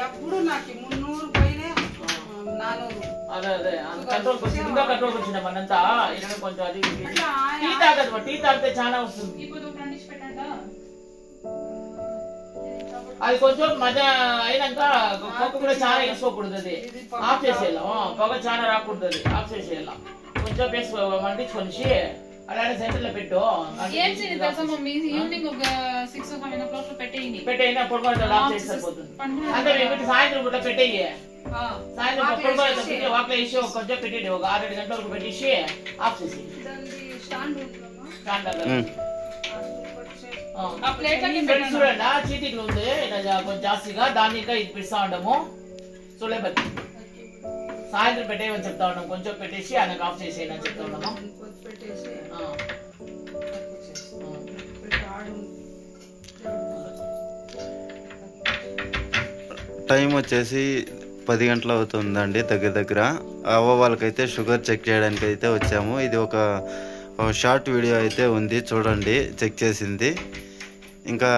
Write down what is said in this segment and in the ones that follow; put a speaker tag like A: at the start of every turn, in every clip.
A: ఎప్పుడు నాకు 300 పోయినే 400.
B: అదే కంట్రోల్ ఇంకా కంట్రోల్ వచ్చింది మనంతా ఇరవై కొంచెం అది టీ తాగదు టీ తాగితే చాలా వస్తుంది అది కొంచెం మజా అయినాక పొగ కూడా చాలా వేసుకోకూడదు అది ఆఫ్ చేసేయాలి పొగ చాలా రాకూడదు అది ఆఫ్ చేసేయాలి కొంచెం వేసుకో మండించుకొని అలానే సెంటర్ లో పెట్టు పెట్టయినా పొడుగు ఆఫ్ చేసి సరిపోతుంది అంటే సాయంత్రం పూట పెట్టేయి సాయంత్రం పొడుగు వాటిలో వేసి కొంచెం పెట్టేది ఒక 6-7 గంటల వరకు పెట్టేసి ఆఫ్ చేసి చూడండి చీటీలు ఉంది కొంచెం జాస్తిగా దాన్ని ఇంకా ఇది పిస్తా ఉండము చూడలేబట్టి సాయంత్రం పెట్టేయమని చెప్తా ఉన్నాం కొంచెం పెట్టేసి ఆయనకు ఆఫ్ చేసేయని చెప్తా ఉన్నాము
C: టైం వచ్చేసి 10 గంటలు అవుతుందండి దగ్గర అవ్వ వాళ్ళకైతే షుగర్ చెక్ చేయడానికి అయితే వచ్చాము. ఇది ఒక షార్ట్ వీడియో అయితే ఉంది చూడండి చెక్ చేసింది. ఇంకా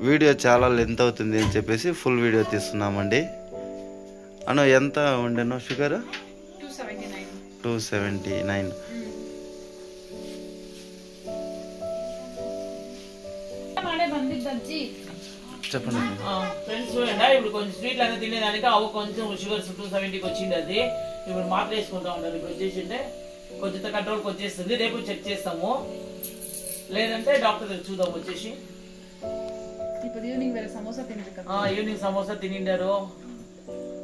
C: వీడియో చాలా లెంత్ అవుతుంది అని చెప్పేసి ఫుల్ వీడియో తీస్తున్నామండి. అను ఎంత ఉండేనో షుగర్ 279. చెప్పండి
B: ఫ్రెండ్స్ చూడండి ఇప్పుడు కొంచెం స్వీట్లు అనేది తినేదానికి అవి కొంచెం షుగర్ 270కి వచ్చింది అది ఇప్పుడు మాత్ర వేసుకుంటా ఉండాలి ఇప్పుడు వచ్చేసింటే కొంచెం కంట్రోల్కి వచ్చేస్తుంది రేపు చెక్ చేస్తాము లేదంటే డాక్టర్ దగ్గర చూద్దాం వచ్చేసి ఈవినింగ్ సమోసా తినిండారు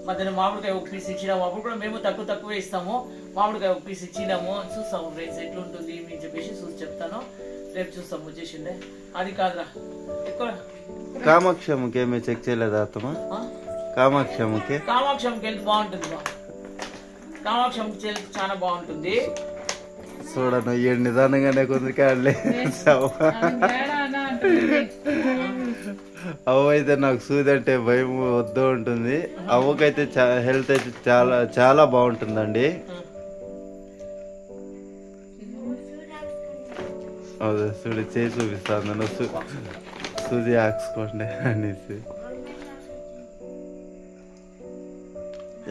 B: మధ్యాహ్నం మామిడికాయ ఒక పీస్ ఇచ్చినాము అప్పుడు కూడా మేము తక్కువ ఇస్తాము మామిడికాయ ఒక పీస్ ఇచ్చినాము చూస్తాము ఫ్రెండ్స్ ఎట్లుంటుంది అని చెప్పేసి చూసి చెప్తాను రేపు చూస్తాం వచ్చేసిండే అది కాదురా ఎక్కువ
C: కామాక్షమ్మకి ఏమీ చెక్ చేయలేదా అత్తమా? కామాక్షమ్మకి
B: హెల్త్ బాగుంటుంది కామాక్షమ్మకి హెల్త్ చాలా బాగుంటుంది
C: చూడను ఈ నిదానంగానే కొందరికాడలే అవ్వ అయితే నాకు సూది అంటే భయం వద్దు ఉంటుంది. అవ్వకైతే హెల్త్ అయితే చాలా బాగుంటుందండి. అదే చూడు చేసి చూపిస్తాను సూది ಹಾಕ್ಸ್ಕೊಂಡೆ అనేసి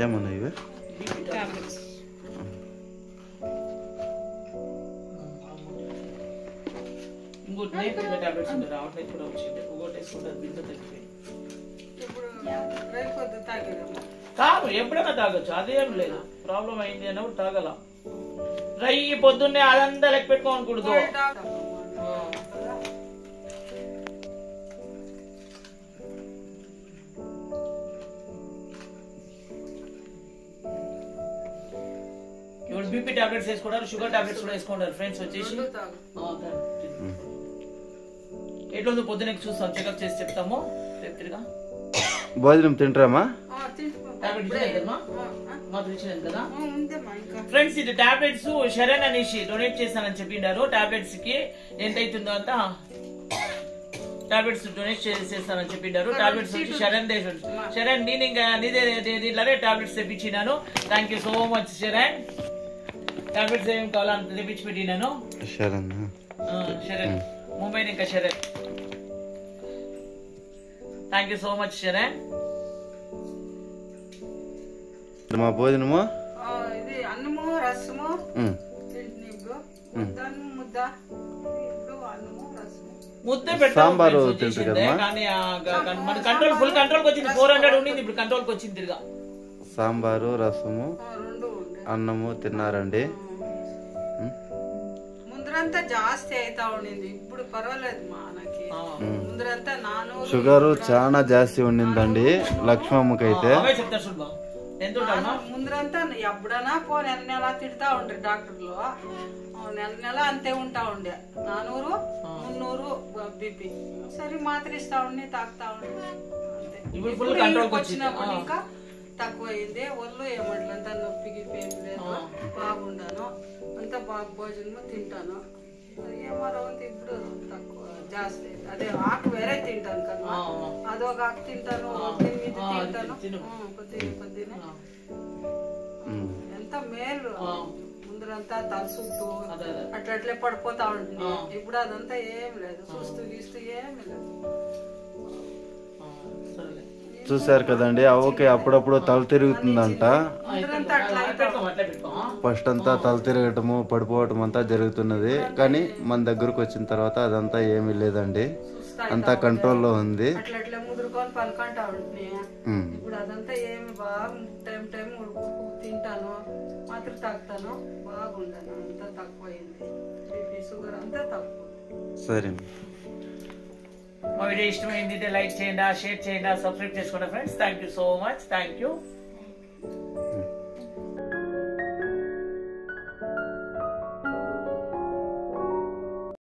C: ఏమన్నా ఇవి
B: ఇంకోటి నేర్పిన టాబ్లెట్స్ ఉంటాయి రావట్లేదు కూడా వచ్చింది ఒకటి వేసుకుంటారు బిందు తగ్గిపోయి కాదు ఎప్పుడైనా తాగొచ్చు అదేం లేదు ప్రాబ్లం అయింది అన్నప్పుడు తాగల రై పొద్దున్నే అదంతా లెక్క పెట్టుకోకూడదు ఇప్పుడు బీపీ టాబ్లెట్స్ వేసుకుంటారు షుగర్ టాబ్లెట్స్ కూడా వేసుకుంటారు ఫ్రెండ్స్ వచ్చేసి ఎట్లుందో పొద్దున చూస్తాం చెకప్ చేసి చెప్తాము రేపు తిరిగా
C: భోజనం తింటారమ్మా
B: ఫ్రెండ్స్ ఇది టాబ్లెట్స్ శరణ్ అనేసి డొనేట్ చేస్తానని చెప్పిండారు టాబ్లెట్స్ కి ఎంత అవుతుందో అంత టాబ్లెట్స్ డొనేట్ చేస్తానని చెప్పిండారు టాబ్లెట్స్ వచ్చి శరణ్ నేను ఇంకా నీదే టాబ్లెట్స్ తెప్పించినాను thank you so much Sharan tablets ఏం కావాలంటే తెప్పించి పెట్టినాను శరణ్ ముంబై ఇంకా Sharan thank you so much Sharan
C: మా భోజనము
A: ఇది అన్నము రసము
B: ముద్ద సాంబారు కానీ మన కంట్రోల్ ఫుల్ కంట్రోల్ వచ్చింది 400 ఉండింది ఇప్పుడు కంట్రోల్ వచ్చింది తిరిగా
C: సాంబారు రసము అన్నము తిన్నారండి
A: ముందరంతా జాస్తి అవుతా ఉండింది ఇప్పుడు పర్వాలేదు మనకి ముందరంతా 400
C: షుగర్ చాలా జాస్తి ఉండిందండి లక్ష్మమ్మకైతే
A: ముందరంతా ఎప్పుడైనా నెల తిడతా ఉండ్రి డాక్టర్లు నెల అంతే ఉంటా ఉండే 400 300 బీపీ సరే మాత్ర ఇస్తా ఉండి తాగుతా ఉండే వచ్చినప్పుడు ఇంకా తక్కువ అయింది ఒళ్ళు ఏమంటలంతా నొప్పికి పేరు లేదు బాగుండాను అంతా బాగా భోజనము తింటాను ఏమో ఇప్పుడు తక్కువ జాస్తి అదే ఆకు వేరే తింటాను కదా అదొక ఆకు తింటాను తింటాను పొద్దున్నే ఎంత మేలు ముందరంతా తలసుతూ అట్లట్లే పడిపోతా ఉంటుంది ఇప్పుడు అదంతా ఏం లేదు చూస్తూ గీస్తూ ఏమి లేదు
C: చూసారు కదండి, అవ్వకి అప్పుడప్పుడు తల తిరుగుతుందంట. ఫస్ట్ అంతా తల తిరగటము పడిపోవటం అంతా జరుగుతున్నది, కానీ మన దగ్గరకు వచ్చిన తర్వాత అదంతా ఏమీ లేదండి, అంతా కంట్రోల్లో ఉంది.
A: ఇప్పుడు అదంతా ఏమి బాగా టైం టైం తింటాను, మాత్రం తాగుతాను, బాగుండను, అంతా తక్కువైంది, బీపీ షుగర్ అంతా తక్కువ.
C: సరే,
B: మా వీడియో ఇష్టమైంది లైక్ చేయండి, షేర్ చేయండి, సబ్స్క్రైబ్ చేసుకోండి friends. Thank you so much. Thank you.